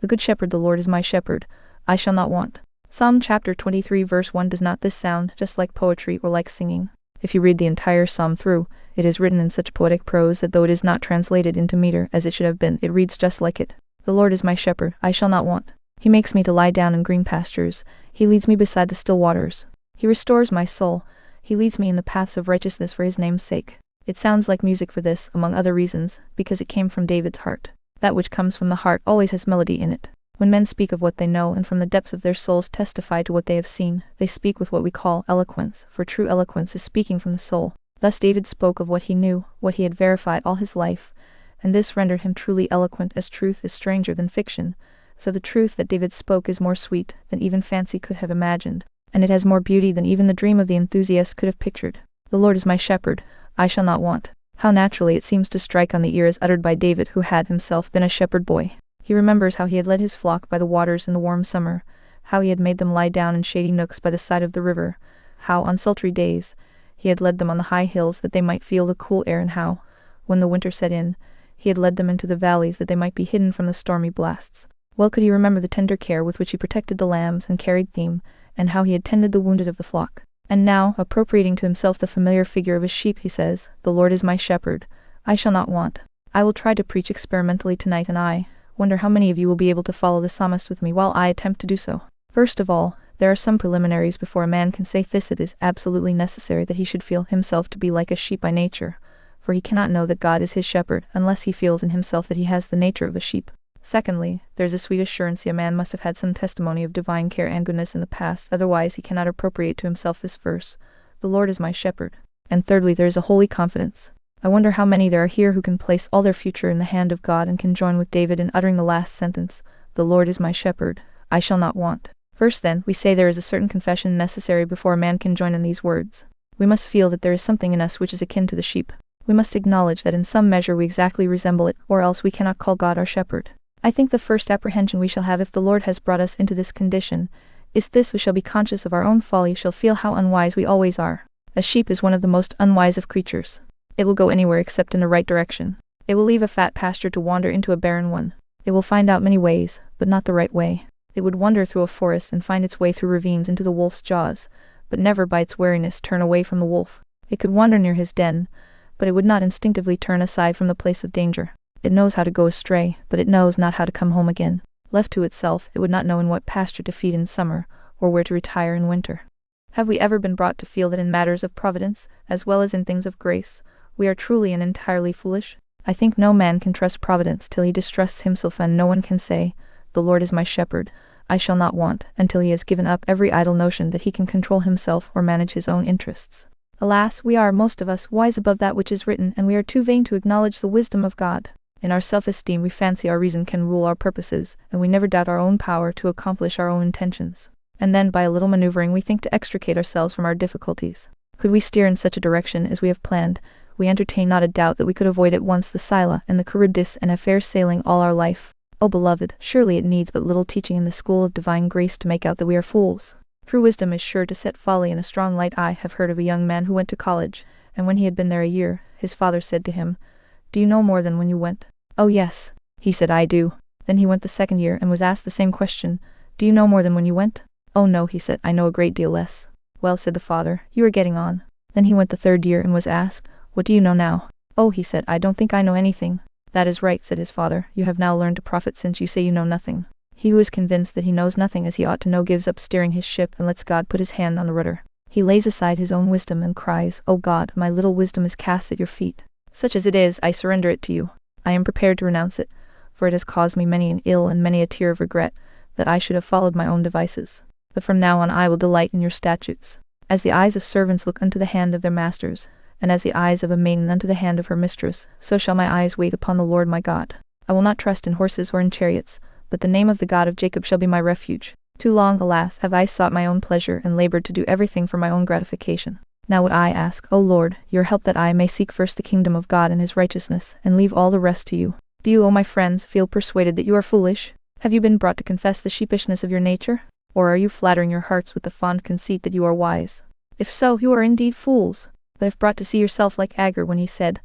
The good shepherd, the Lord is my shepherd, I shall not want. Psalm chapter 23 verse 1. Does not this sound just like poetry or like singing? If you read the entire psalm through, it is written in such poetic prose that though it is not translated into meter as it should have been, it reads just like it. The Lord is my shepherd, I shall not want. He makes me to lie down in green pastures. He leads me beside the still waters. He restores my soul. He leads me in the paths of righteousness for his name's sake. It sounds like music for this, among other reasons, because it came from David's heart. That which comes from the heart always has melody in it. When men speak of what they know and from the depths of their souls testify to what they have seen, they speak with what we call eloquence, for true eloquence is speaking from the soul. Thus David spoke of what he knew, what he had verified all his life, and this rendered him truly eloquent, as truth is stranger than fiction. So the truth that David spoke is more sweet than even fancy could have imagined, and it has more beauty than even the dream of the enthusiast could have pictured. The Lord is my shepherd, I shall not want. How naturally it seems to strike on the ear as uttered by David, who had himself been a shepherd boy. He remembers how he had led his flock by the waters in the warm summer, how he had made them lie down in shady nooks by the side of the river, how, on sultry days, he had led them on the high hills that they might feel the cool air, and how, when the winter set in, he had led them into the valleys that they might be hidden from the stormy blasts. Well could he remember the tender care with which he protected the lambs and carried them, and how he had tended the wounded of the flock. And now, appropriating to himself the familiar figure of his sheep, he says, "The Lord is my shepherd, I shall not want." I will try to preach experimentally tonight, and I wonder how many of you will be able to follow the psalmist with me while I attempt to do so. First of all, there are some preliminaries before a man can say this. It is absolutely necessary that he should feel himself to be like a sheep by nature, for he cannot know that God is his shepherd unless he feels in himself that he has the nature of a sheep. Secondly, there is a sweet assurance a man must have had some testimony of divine care and goodness in the past, otherwise he cannot appropriate to himself this verse, "The Lord is my shepherd." And thirdly, there is a holy confidence. I wonder how many there are here who can place all their future in the hand of God and can join with David in uttering the last sentence, "The Lord is my shepherd, I shall not want." First then, we say there is a certain confession necessary before a man can join in these words. We must feel that there is something in us which is akin to the sheep. We must acknowledge that in some measure we exactly resemble it, or else we cannot call God our shepherd. I think the first apprehension we shall have if the Lord has brought us into this condition is this: we shall be conscious of our own folly, shall feel how unwise we always are. A sheep is one of the most unwise of creatures. It will go anywhere except in the right direction. It will leave a fat pasture to wander into a barren one. It will find out many ways, but not the right way. It would wander through a forest and find its way through ravines into the wolf's jaws, but never by its wariness turn away from the wolf. It could wander near his den, but it would not instinctively turn aside from the place of danger. It knows how to go astray, but it knows not how to come home again. Left to itself, it would not know in what pasture to feed in summer, or where to retire in winter. Have we ever been brought to feel that in matters of providence, as well as in things of grace, we are truly and entirely foolish? I think no man can trust providence till he distrusts himself, and no one can say, "The Lord is my shepherd, I shall not want," until he has given up every idle notion that he can control himself or manage his own interests. Alas, we are, most of us, wise above that which is written, and we are too vain to acknowledge the wisdom of God. In our self-esteem we fancy our reason can rule our purposes, and we never doubt our own power to accomplish our own intentions. And then by a little maneuvering we think to extricate ourselves from our difficulties. Could we steer in such a direction as we have planned, we entertain not a doubt that we could avoid at once the Scylla and the Charybdis and have fair sailing all our life. Oh beloved, surely it needs but little teaching in the school of divine grace to make out that we are fools. True wisdom is sure to set folly in a strong light. I have heard of a young man who went to college, and when he had been there a year, his father said to him, "Do you know more than when you went?" "Oh yes," he said, "I do." Then he went the second year and was asked the same question, "Do you know more than when you went?" "Oh no," he said, "I know a great deal less." "Well," said the father, "you are getting on." Then he went the third year and was asked, "What do you know now?" "Oh," he said, "I don't think I know anything." "That is right," said his father, "you have now learned to profit since you say you know nothing." He who is convinced that he knows nothing as he ought to know gives up steering his ship and lets God put his hand on the rudder. He lays aside his own wisdom and cries, "O God, my little wisdom is cast at your feet. Such as it is, I surrender it to you. I am prepared to renounce it, for it has caused me many an ill and many a tear of regret, that I should have followed my own devices. But from now on I will delight in your statutes. As the eyes of servants look unto the hand of their masters, and as the eyes of a maiden unto the hand of her mistress, so shall my eyes wait upon the Lord my God. I will not trust in horses or in chariots, but the name of the God of Jacob shall be my refuge. Too long, alas, have I sought my own pleasure and labored to do everything for my own gratification. Now would I ask, O Lord, your help that I may seek first the kingdom of God and his righteousness, and leave all the rest to you. Do you, O my friends, feel persuaded that you are foolish? Have you been brought to confess the sheepishness of your nature? Or are you flattering your hearts with the fond conceit that you are wise? If so, you are indeed fools. But if brought to see yourself like Agur when he said,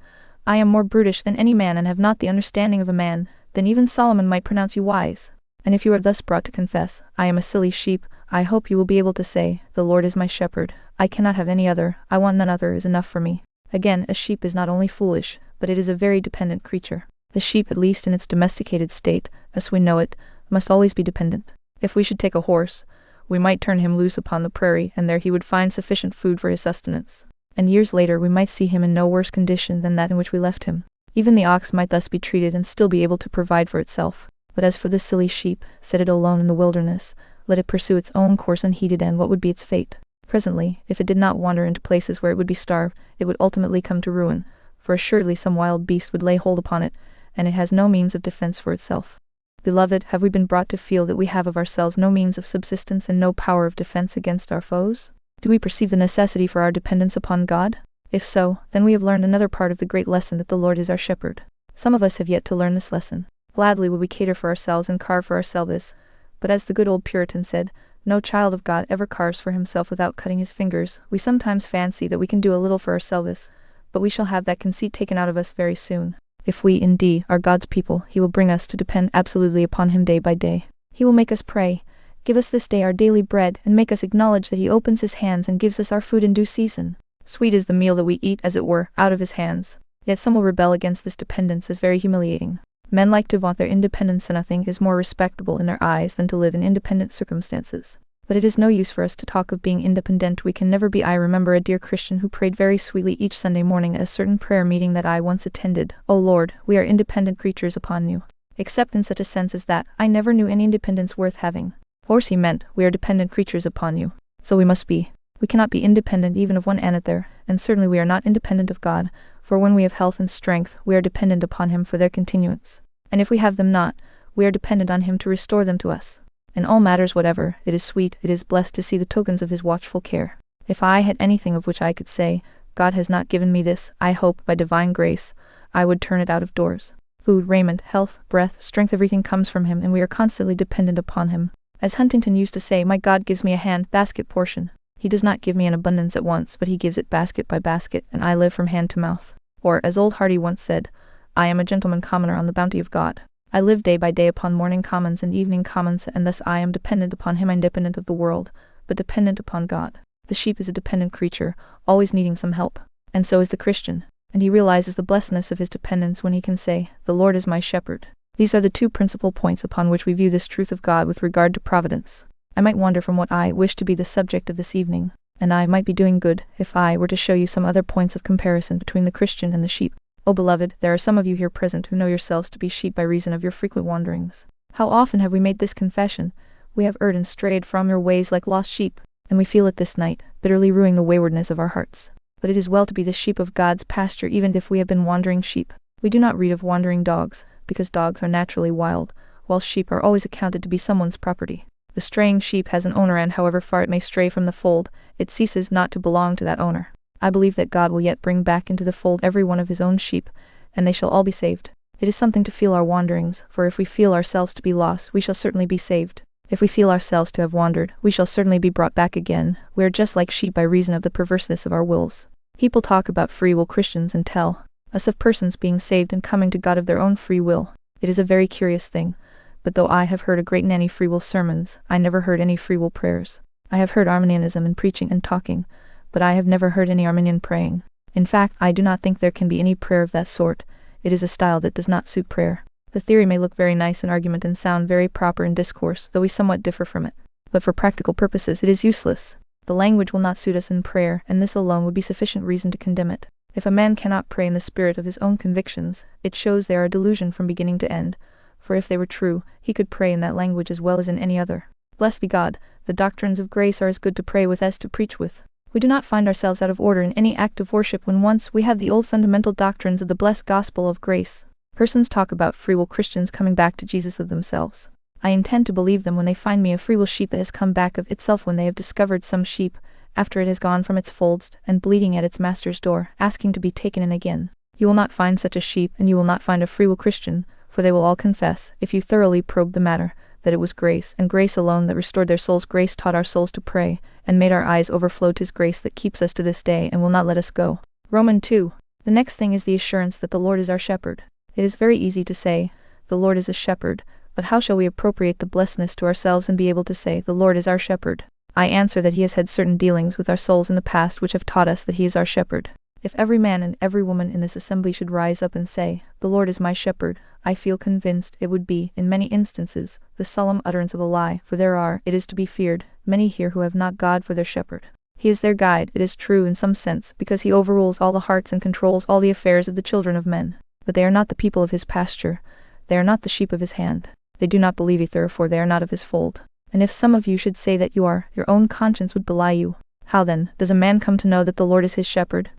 "I am more brutish than any man and have not the understanding of a man," then even Solomon might pronounce you wise. And if you are thus brought to confess, I am a silly sheep, I hope you will be able to say, the Lord is my shepherd, I cannot have any other, I want none other is enough for me. Again, a sheep is not only foolish, but it is a very dependent creature. The sheep, at least in its domesticated state, as we know it, must always be dependent. If we should take a horse, we might turn him loose upon the prairie, and there he would find sufficient food for his sustenance. And years later we might see him in no worse condition than that in which we left him. Even the ox might thus be treated and still be able to provide for itself. But as for this silly sheep, set it alone in the wilderness, let it pursue its own course unheeded, and what would be its fate? Presently, if it did not wander into places where it would be starved, it would ultimately come to ruin, for assuredly some wild beast would lay hold upon it, and it has no means of defense for itself. Beloved, have we been brought to feel that we have of ourselves no means of subsistence and no power of defense against our foes? Do we perceive the necessity for our dependence upon God? If so, then we have learned another part of the great lesson that the Lord is our shepherd. Some of us have yet to learn this lesson. Gladly would we cater for ourselves and carve for ourselves, but as the good old Puritan said, no child of God ever carves for himself without cutting his fingers. We sometimes fancy that we can do a little for ourselves, but we shall have that conceit taken out of us very soon. If we, indeed, are God's people, He will bring us to depend absolutely upon Him day by day. He will make us pray, "Give us this day our daily bread," and make us acknowledge that He opens His hands and gives us our food in due season. Sweet is the meal that we eat, as it were, out of His hands. Yet some will rebel against this dependence as very humiliating. Men like to vaunt their independence, and nothing is more respectable in their eyes than to live in independent circumstances. But it is no use for us to talk of being independent. We can never be. I remember a dear Christian who prayed very sweetly each Sunday morning at a certain prayer meeting that I once attended, "O Lord, we are independent creatures upon you." Except in such a sense as that, I never knew any independence worth having. Of course he meant, we are dependent creatures upon you. So we must be. We cannot be independent even of one another, and certainly we are not independent of God, for when we have health and strength, we are dependent upon Him for their continuance. And if we have them not, we are dependent on Him to restore them to us. In all matters whatever, it is sweet, it is blessed to see the tokens of His watchful care. If I had anything of which I could say, God has not given me this, I hope, by divine grace, I would turn it out of doors. Food, raiment, health, breath, strength, everything comes from Him, and we are constantly dependent upon Him. As Huntington used to say, my God gives me a hand basket portion. He does not give me an abundance at once, but He gives it basket by basket, and I live from hand to mouth. Or, as old Hardy once said, I am a gentleman commoner on the bounty of God. I live day by day upon morning commons and evening commons, and thus I am dependent upon Him, independent of the world, but dependent upon God. The sheep is a dependent creature, always needing some help. And so is the Christian, and he realizes the blessedness of his dependence when he can say, "The Lord is my shepherd." These are the two principal points upon which we view this truth of God with regard to providence. I might wander from what I wish to be the subject of this evening, and I might be doing good if I were to show you some other points of comparison between the Christian and the sheep. Oh beloved, there are some of you here present who know yourselves to be sheep by reason of your frequent wanderings. How often have we made this confession? We have erred and strayed from your ways like lost sheep, and we feel it this night, bitterly ruining the waywardness of our hearts. But it is well to be the sheep of God's pasture even if we have been wandering sheep. We do not read of wandering dogs, because dogs are naturally wild, while sheep are always accounted to be someone's property. The straying sheep has an owner, and however far it may stray from the fold, it ceases not to belong to that owner. I believe that God will yet bring back into the fold every one of His own sheep, and they shall all be saved. It is something to feel our wanderings, for if we feel ourselves to be lost, we shall certainly be saved. If we feel ourselves to have wandered, we shall certainly be brought back again. We are just like sheep by reason of the perverseness of our wills. People talk about free will Christians and tell us of persons being saved and coming to God of their own free will. It is a very curious thing, but though I have heard a great many free will sermons, I never heard any free will prayers. I have heard Arminianism in preaching and talking, but I have never heard any Arminian praying. In fact, I do not think there can be any prayer of that sort. It is a style that does not suit prayer. The theory may look very nice in argument and sound very proper in discourse, though we somewhat differ from it. But for practical purposes it is useless. The language will not suit us in prayer, and this alone would be sufficient reason to condemn it. If a man cannot pray in the spirit of his own convictions, it shows they are a delusion from beginning to end, for if they were true, he could pray in that language as well as in any other. Blessed be God, the doctrines of grace are as good to pray with as to preach with. We do not find ourselves out of order in any act of worship when once we have the old fundamental doctrines of the blessed gospel of grace. Persons talk about free will Christians coming back to Jesus of themselves. I intend to believe them when they find me a free will sheep that has come back of itself, when they have discovered some sheep, after it has gone from its folds, and bleating at its master's door, asking to be taken in again. You will not find such a sheep, and you will not find a free will Christian, for they will all confess, if you thoroughly probe the matter, that it was grace, and grace alone, that restored their souls. Grace taught our souls to pray, and made our eyes overflow. 'Tis grace that keeps us to this day, and will not let us go. Romans 2. The next thing is the assurance that the Lord is our shepherd. It is very easy to say, the Lord is a shepherd, But how shall we appropriate the blessedness to ourselves and be able to say, the Lord is our shepherd? I answer that he has had certain dealings with our souls in the past which have taught us that he is our shepherd. If every man and every woman in this assembly should rise up and say, the Lord is my shepherd, I feel convinced it would be, in many instances, the solemn utterance of a lie, for there are, it is to be feared, many here who have not God for their shepherd. He is their guide, it is true in some sense, because he overrules all the hearts and controls all the affairs of the children of men. But they are not the people of his pasture, they are not the sheep of his hand. They do not believe therefore they are not of his fold. And if some of you should say that you are, your own conscience would belie you. How then, does a man come to know that the Lord is his shepherd?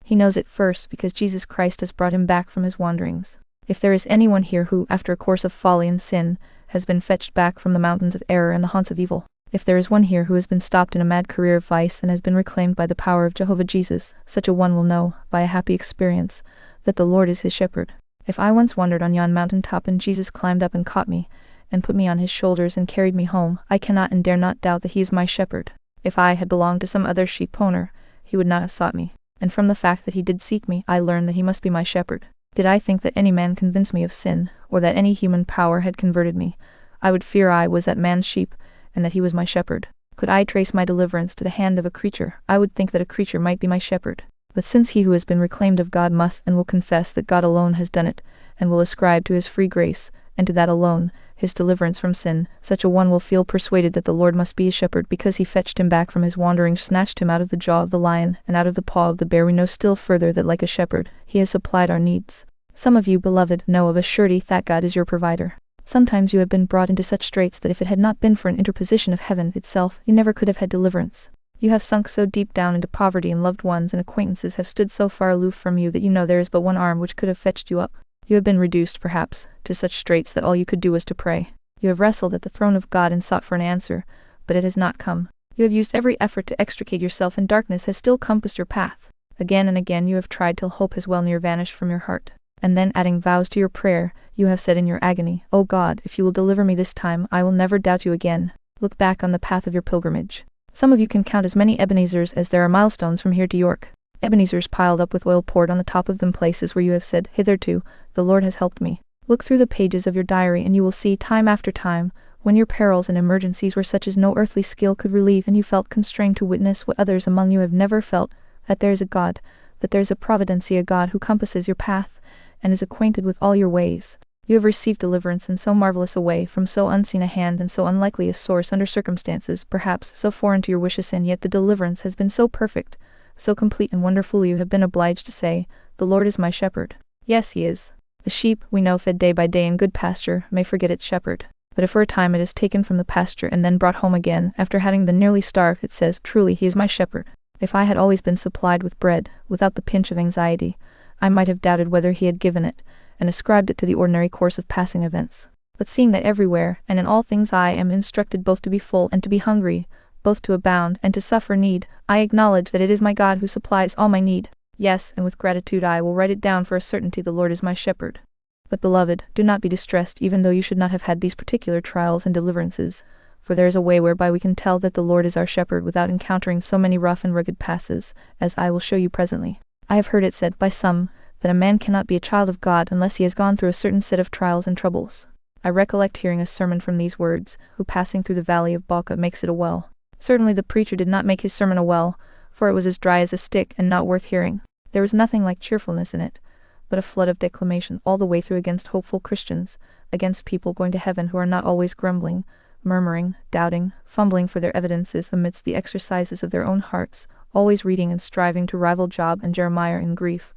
He knows it first because Jesus Christ has brought him back from his wanderings. If there is anyone here who, after a course of folly and sin, has been fetched back from the mountains of error and the haunts of evil, if there is one here who has been stopped in a mad career of vice and has been reclaimed by the power of Jehovah Jesus, such a one will know, by a happy experience, that the Lord is his shepherd. If I once wandered on yon mountain top and Jesus climbed up and caught me, and put me on his shoulders and carried me home, I cannot and dare not doubt that he is my shepherd. If I had belonged to some other sheep owner, he would not have sought me. And from the fact that he did seek me, I learned that he must be my shepherd. Did I think that any man convinced me of sin, or that any human power had converted me, I would fear I was that man's sheep, and that he was my shepherd. Could I trace my deliverance to the hand of a creature, I would think that a creature might be my shepherd. But since he who has been reclaimed of God must and will confess that God alone has done it, and will ascribe to his free grace, and to that alone, his deliverance from sin, such a one will feel persuaded that the Lord must be his shepherd because he fetched him back from his wanderings, snatched him out of the jaw of the lion, and out of the paw of the bear. We know still further that like a shepherd, he has supplied our needs. Some of you, beloved, know of a surety that God is your provider. Sometimes you have been brought into such straits that if it had not been for an interposition of heaven itself, you never could have had deliverance. You have sunk so deep down into poverty, and loved ones and acquaintances have stood so far aloof from you that you know there is but one arm which could have fetched you up. You have been reduced, perhaps, to such straits that all you could do was to pray. You have wrestled at the throne of God and sought for an answer, but it has not come. You have used every effort to extricate yourself, and darkness has still compassed your path. Again and again you have tried till hope has well near vanished from your heart. And then, adding vows to your prayer, you have said in your agony, O God, if you will deliver me this time, I will never doubt you again. Look back on the path of your pilgrimage. Some of you can count as many Ebenezers as there are milestones from here to York. Ebenezers piled up with oil poured on the top of them, places where you have said, hitherto, the Lord has helped me. Look through the pages of your diary and you will see time after time, when your perils and emergencies were such as no earthly skill could relieve, and you felt constrained to witness what others among you have never felt, that there is a God, that there is a providency, a God who compasses your path, and is acquainted with all your ways. You have received deliverance in so marvelous a way, from so unseen a hand and so unlikely a source, under circumstances, perhaps, so foreign to your wishes, and yet the deliverance has been so perfect, so complete and wonderful, you have been obliged to say, the Lord is my shepherd. Yes, he is. The sheep, we know, fed day by day in good pasture, may forget its shepherd. But if for a time it is taken from the pasture and then brought home again, after having been nearly starved, it says, truly he is my shepherd. If I had always been supplied with bread, without the pinch of anxiety, I might have doubted whether he had given it, and ascribed it to the ordinary course of passing events. But seeing that everywhere, and in all things I am instructed both to be full and to be hungry, both to abound and to suffer need, I acknowledge that it is my God who supplies all my need. Yes, and with gratitude I will write it down for a certainty, the Lord is my shepherd. But beloved, do not be distressed, even though you should not have had these particular trials and deliverances, for there is a way whereby we can tell that the Lord is our shepherd without encountering so many rough and rugged passes, as I will show you presently. I have heard it said by some, that a man cannot be a child of God unless he has gone through a certain set of trials and troubles. I recollect hearing a sermon from these words, who passing through the valley of Baca makes it a well. Certainly the preacher did not make his sermon a well, for it was as dry as a stick and not worth hearing. There was nothing like cheerfulness in it, but a flood of declamation all the way through against hopeful Christians, against people going to heaven who are not always grumbling, murmuring, doubting, fumbling for their evidences amidst the exercises of their own hearts, always reading and striving to rival Job and Jeremiah in grief,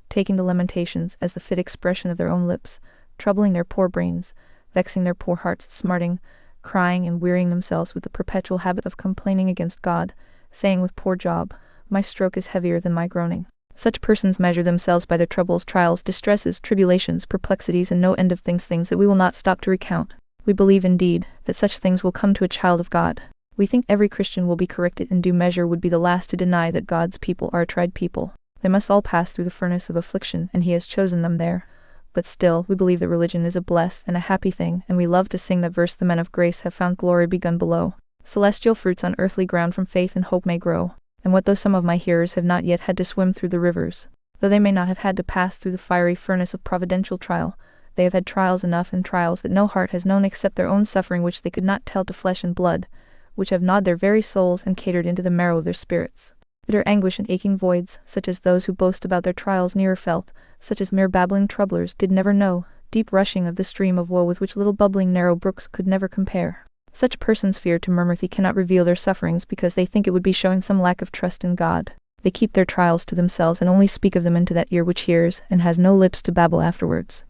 taking the lamentations as the fit expression of their own lips, troubling their poor brains, vexing their poor hearts, smarting, crying and wearying themselves with the perpetual habit of complaining against God, saying with poor Job, my stroke is heavier than my groaning. Such persons measure themselves by their troubles, trials, distresses, tribulations, perplexities, and no end of things that we will not stop to recount. We believe, indeed, that such things will come to a child of God. We think every Christian will be corrected in due measure, would be the last to deny that God's people are a tried people. They must all pass through the furnace of affliction, and he has chosen them there. But still, we believe that religion is a blessed and a happy thing, and we love to sing that verse, the men of grace have found glory begun below. Celestial fruits on earthly ground from faith and hope may grow. And what though some of my hearers have not yet had to swim through the rivers, though they may not have had to pass through the fiery furnace of providential trial, they have had trials enough, and trials that no heart has known except their own suffering, which they could not tell to flesh and blood, which have gnawed their very souls and catered into the marrow of their spirits. Bitter anguish and aching voids, such as those who boast about their trials nearer felt, such as mere babbling troublers did never know, deep rushing of the stream of woe with which little bubbling narrow brooks could never compare. Such persons fear to murmur, they cannot reveal their sufferings because they think it would be showing some lack of trust in God. They keep their trials to themselves and only speak of them into that ear which hears and has no lips to babble afterwards.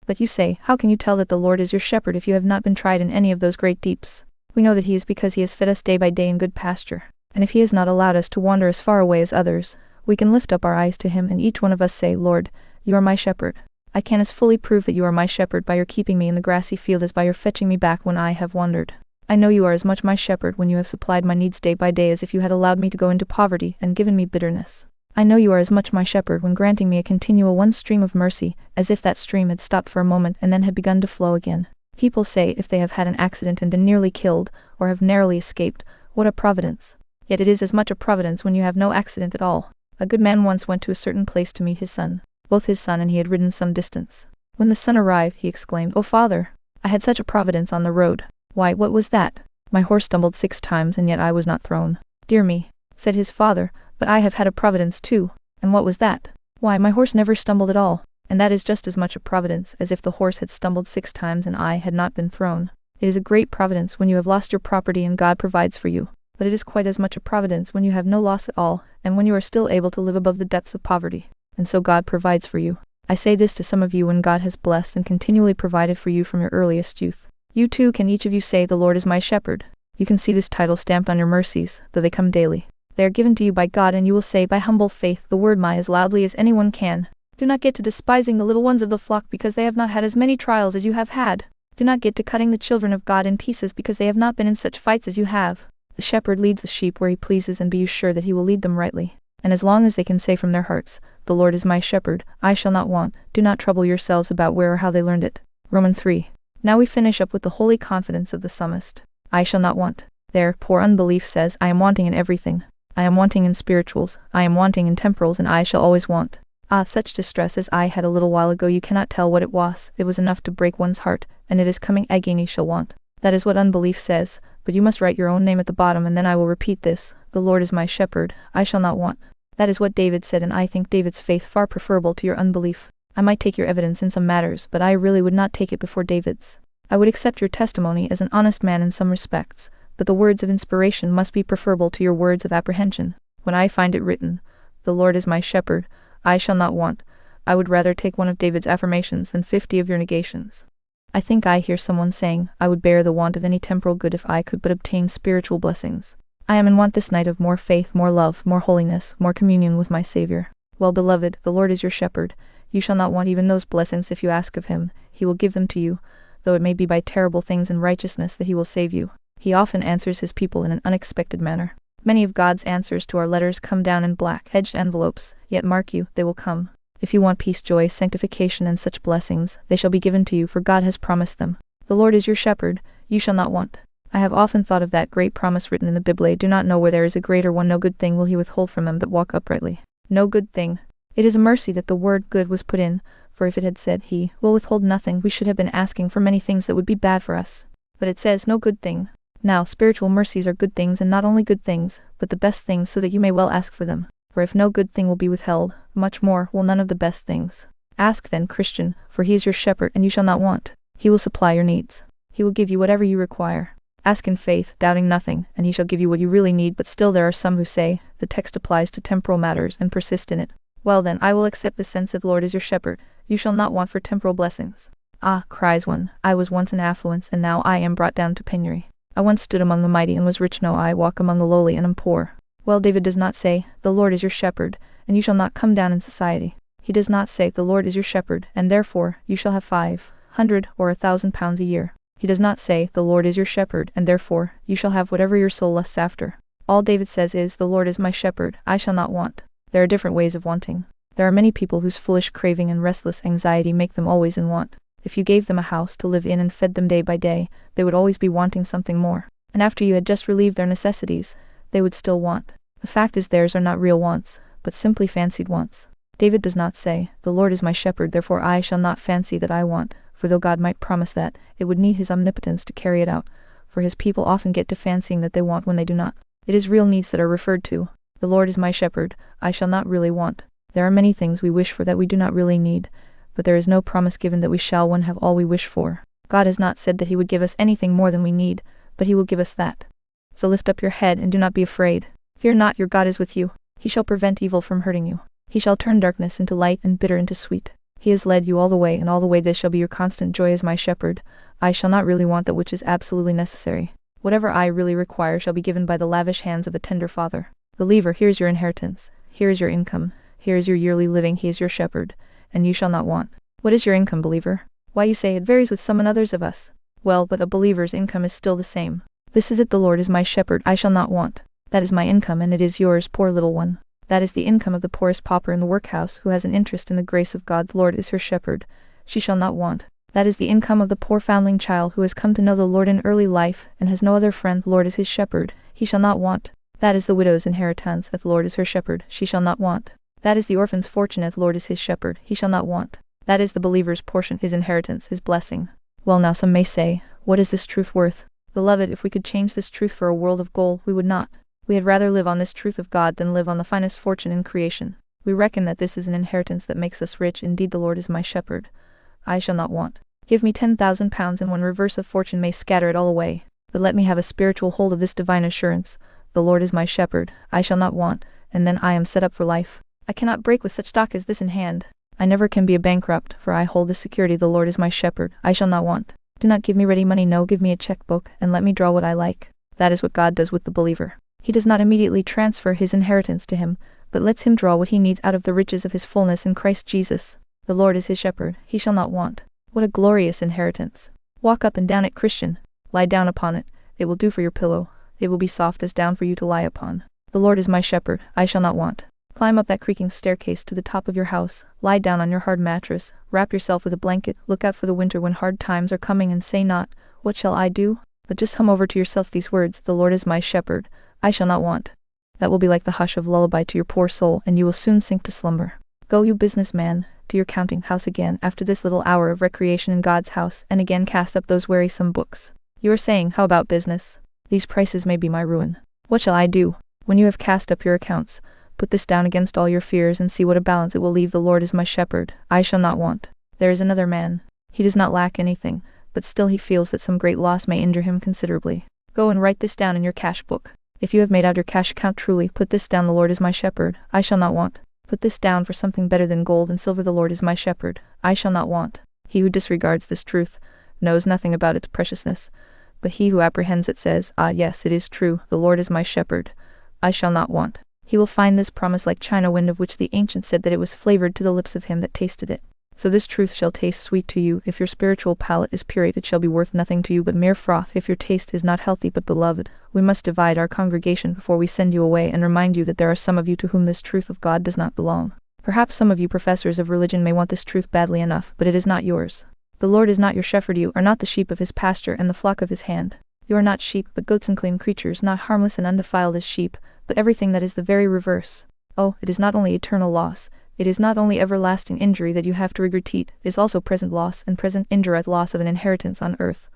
But you say, how can you tell that the Lord is your shepherd if you have not been tried in any of those great deeps? We know that he is, because he has fed us day by day in good pasture. And if he has not allowed us to wander as far away as others, we can lift up our eyes to him and each one of us say, Lord, you are my shepherd. I can as fully prove that you are my shepherd by your keeping me in the grassy field as by your fetching me back when I have wandered. I know you are as much my shepherd when you have supplied my needs day by day as if you had allowed me to go into poverty and given me bitterness. I know you are as much my shepherd when granting me a continual one stream of mercy, as if that stream had stopped for a moment and then had begun to flow again. People say if they have had an accident and been nearly killed, or have narrowly escaped, what a providence. Yet it is as much a providence when you have no accident at all. A good man once went to a certain place to meet his son. Both his son and he had ridden some distance. When the son arrived, he exclaimed, "Oh, father, I had such a providence on the road." "Why, what was that?" "My horse stumbled 6 times, and yet I was not thrown." "Dear me," said his father, "but I have had a providence too." "And what was that?" "Why, my horse never stumbled at all. And that is just as much a providence as if the horse had stumbled 6 times and I had not been thrown. It is a great providence when you have lost your property and God provides for you, but it is quite as much a providence when you have no loss at all, and when you are still able to live above the depths of poverty. And so God provides for you. I say this to some of you when God has blessed and continually provided for you from your earliest youth. You too can each of you say, "The Lord is my shepherd." You can see this title stamped on your mercies, though they come daily. They are given to you by God, and you will say by humble faith the word "my" as loudly as anyone can. Do not get to despising the little ones of the flock because they have not had as many trials as you have had. Do not get to cutting the children of God in pieces because they have not been in such fights as you have. The shepherd leads the sheep where he pleases, and be you sure that he will lead them rightly. And as long as they can say from their hearts, "The Lord is my shepherd, I shall not want," do not trouble yourselves about where or how they learned it. Romans 3. Now we finish up with the holy confidence of the psalmist. I shall not want. There, poor unbelief says, I am wanting in everything. I am wanting in spirituals, I am wanting in temporals, and I shall always want. Ah, such distress as I had a little while ago, you cannot tell what it was. It was enough to break one's heart, and it is coming again, ye shall want. That is what unbelief says, but you must write your own name at the bottom, and then I will repeat this: the Lord is my shepherd, I shall not want. That is what David said, and I think David's faith far preferable to your unbelief. I might take your evidence in some matters, but I really would not take it before David's. I would accept your testimony as an honest man in some respects, but the words of inspiration must be preferable to your words of apprehension. When I find it written, "The Lord is my shepherd, I shall not want," I would rather take one of David's affirmations than 50 of your negations. I think I hear someone saying, I would bear the want of any temporal good if I could but obtain spiritual blessings. I am in want this night of more faith, more love, more holiness, more communion with my Savior. Well, beloved, the Lord is your shepherd. You shall not want even those blessings if you ask of him. He will give them to you, though it may be by terrible things in righteousness that he will save you. He often answers his people in an unexpected manner. Many of God's answers to our letters come down in black-edged envelopes, yet mark you, they will come. If you want peace, joy, sanctification, and such blessings, they shall be given to you, for God has promised them. The Lord is your shepherd, you shall not want. I have often thought of that great promise written in the Bible, do not know where there is a greater one, no good thing will he withhold from them that walk uprightly. No good thing. It is a mercy that the word good was put in, for if it had said he will withhold nothing, we should have been asking for many things that would be bad for us. But it says no good thing. Now, spiritual mercies are good things, and not only good things, but the best things, so that you may well ask for them. For if no good thing will be withheld, much more will none of the best things. Ask then, Christian, for he is your shepherd, and you shall not want. He will supply your needs. He will give you whatever you require. Ask in faith, doubting nothing, and he shall give you what you really need. But still there are some who say, the text applies to temporal matters, and persist in it. Well then, I will accept the sense of the Lord is your shepherd. You shall not want for temporal blessings. Ah, cries one, I was once in affluence, and now I am brought down to penury. I once stood among the mighty and was rich, no, I walk among the lowly and am poor. Well, David does not say, the Lord is your shepherd, and you shall not come down in society. He does not say, the Lord is your shepherd, and therefore you shall have 500 or 1,000 pounds a year. He does not say, the Lord is your shepherd, and therefore you shall have whatever your soul lusts after. All David says is, the Lord is my shepherd, I shall not want. There are different ways of wanting. There are many people whose foolish craving and restless anxiety make them always in want. If you gave them a house to live in and fed them day by day, they would always be wanting something more. And after you had just relieved their necessities, they would still want. The fact is, theirs are not real wants, but simply fancied wants. David does not say, the Lord is my shepherd, therefore I shall not fancy that I want, for though God might promise that, it would need his omnipotence to carry it out, for his people often get to fancying that they want when they do not. It is real needs that are referred to. The Lord is my shepherd, I shall not really want. There are many things we wish for that we do not really need, but there is no promise given that we shall one have all we wish for. God has not said that he would give us anything more than we need, but he will give us that. So lift up your head and do not be afraid. Fear not, your God is with you. He shall prevent evil from hurting you. He shall turn darkness into light and bitter into sweet. He has led you all the way, and all the way this shall be your constant joy as my shepherd. I shall not really want that which is absolutely necessary. Whatever I really require shall be given by the lavish hands of a tender father. Believer, here is your inheritance. Here is your income. Here is your yearly living. He is your shepherd, and you shall not want. What is your income, believer? Why, you say it varies with some and others of us. Well, but a believer's income is still the same. This is it: the Lord is my shepherd, I shall not want. That is my income, and it is yours, poor little one. That is the income of the poorest pauper in the workhouse who has an interest in the grace of God. The Lord is her shepherd. She shall not want. That is the income of the poor foundling child who has come to know the Lord in early life and has no other friend. The Lord is his shepherd. He shall not want. That is the widow's inheritance. The Lord is her shepherd. She shall not want. That is the orphan's fortune. The Lord is his shepherd. He shall not want. That is the believer's portion, his inheritance, his blessing. Well, now some may say, what is this truth worth? Beloved, if we could change this truth for a world of gold, we would not. We had rather live on this truth of God than live on the finest fortune in creation. We reckon that this is an inheritance that makes us rich. Indeed, the Lord is my shepherd. I shall not want. Give me 10,000 pounds, and one reverse of fortune may scatter it all away. But let me have a spiritual hold of this divine assurance. The Lord is my shepherd. I shall not want. And then I am set up for life. I cannot break with such stock as this in hand. I never can be a bankrupt, for I hold this security: the Lord is my shepherd. I shall not want. Do not give me ready money. No, give me a checkbook, and let me draw what I like. That is what God does with the believer. He does not immediately transfer his inheritance to him, but lets him draw what he needs out of the riches of his fullness in Christ Jesus. The Lord is his shepherd. He shall not want. What a glorious inheritance! Walk up and down it, Christian. Lie down upon it. It will do for your pillow. It will be soft as down for you to lie upon. The Lord is my shepherd. I shall not want. Climb up that creaking staircase to the top of your house. Lie down on your hard mattress. Wrap yourself with a blanket. Look out for the winter when hard times are coming, and say not, what shall I do? But just hum over to yourself these words: the Lord is my shepherd. I shall not want. That will be like the hush of lullaby to your poor soul, and you will soon sink to slumber. Go, you businessman, to your counting house again after this little hour of recreation in God's house, and again cast up those wearisome books. You are saying, how about business? These prices may be my ruin. What shall I do? When you have cast up your accounts, put this down against all your fears, and see what a balance it will leave. The Lord is my shepherd. I shall not want. There is another man. He does not lack anything, but still he feels that some great loss may injure him considerably. Go and write this down in your cash book. If you have made out your cash account truly, put this down: the Lord is my shepherd. I shall not want. Put this down for something better than gold and silver: the Lord is my shepherd. I shall not want. He who disregards this truth knows nothing about its preciousness, but he who apprehends it says, ah yes, it is true, the Lord is my shepherd. I shall not want. He will find this promise like China wind, of which the ancients said that it was flavored to the lips of him that tasted it. So this truth shall taste sweet to you. If your spiritual palate is pureed, it shall be worth nothing to you but mere froth. If your taste is not healthy. But beloved, we must divide our congregation before we send you away, and remind you that there are some of you to whom this truth of God does not belong. Perhaps some of you professors of religion may want this truth badly enough, but it is not yours. The Lord is not your shepherd. You are not the sheep of his pasture and the flock of his hand. You are not sheep, but goats and clean creatures, not harmless and undefiled as sheep, but everything that is the very reverse. Oh, it is not only eternal loss, it is not only everlasting injury that you have to regret, it is also present loss, and present injury: loss of an inheritance on earth,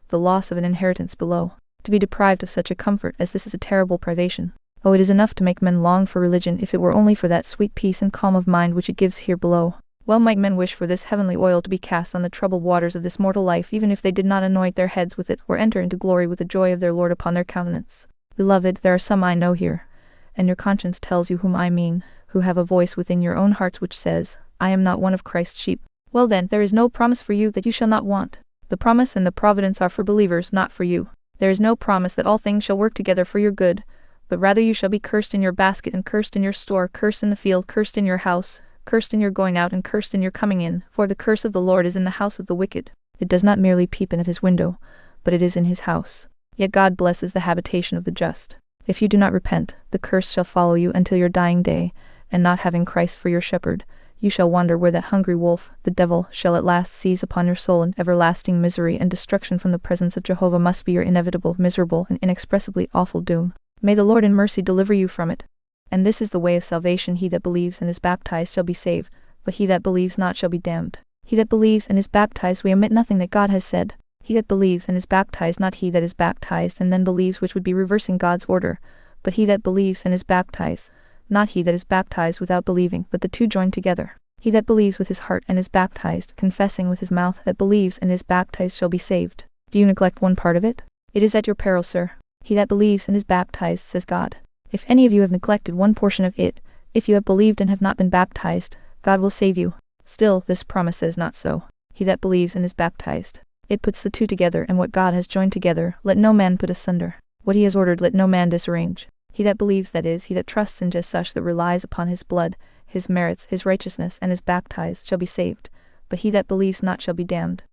the loss of an inheritance below. To be deprived of such a comfort as this is a terrible privation. Oh, it is enough to make men long for religion, if it were only for that sweet peace and calm of mind which it gives here below. Well might men wish for this heavenly oil to be cast on the troubled waters of this mortal life, even if they did not anoint their heads with it, or enter into glory with the joy of their Lord upon their countenance. Beloved, there are some I know here, and your conscience tells you whom I mean, who have a voice within your own hearts which says, I am not one of Christ's sheep. Well then, there is no promise for you that you shall not want. The promise and the providence are for believers, not for you. There is no promise that all things shall work together for your good, but rather you shall be cursed in your basket, and cursed in your store, cursed in the field, cursed in your house, cursed in your going out, and cursed in your coming in. For the curse of the Lord is in the house of the wicked. It does not merely peep in at his window, but it is in his house. Yet God blesses the habitation of the just. If you do not repent, the curse shall follow you until your dying day, and not having Christ for your shepherd, you shall wander where that hungry wolf, the devil, shall at last seize upon your soul, and everlasting misery and destruction from the presence of Jehovah must be your inevitable, miserable, and inexpressibly awful doom. May the Lord in mercy deliver you from it. And this is the way of salvation: he that believes and is baptized shall be saved, but he that believes not shall be damned. He that believes and is baptized, we omit nothing that God has said. He that believes and is baptized, not he that is baptized and then believes, which would be reversing God's order, but he that believes and is baptized, not he that is baptized without believing, but the two joined together. He that believes with his heart and is baptized, confessing with his mouth that believes and is baptized, shall be saved. Do you neglect one part of it? It is at your peril, sir. He that believes and is baptized, says God. If any of you have neglected one portion of it, if you have believed and have not been baptized, God will save you. Still, this promise says not so. He that believes and is baptized. It puts the two together, and what God has joined together, let no man put asunder. What he has ordered, let no man disarrange. He that believes, that is, he that trusts in just such, that relies upon his blood, his merits, his righteousness, and is baptized, shall be saved. But he that believes not shall be damned.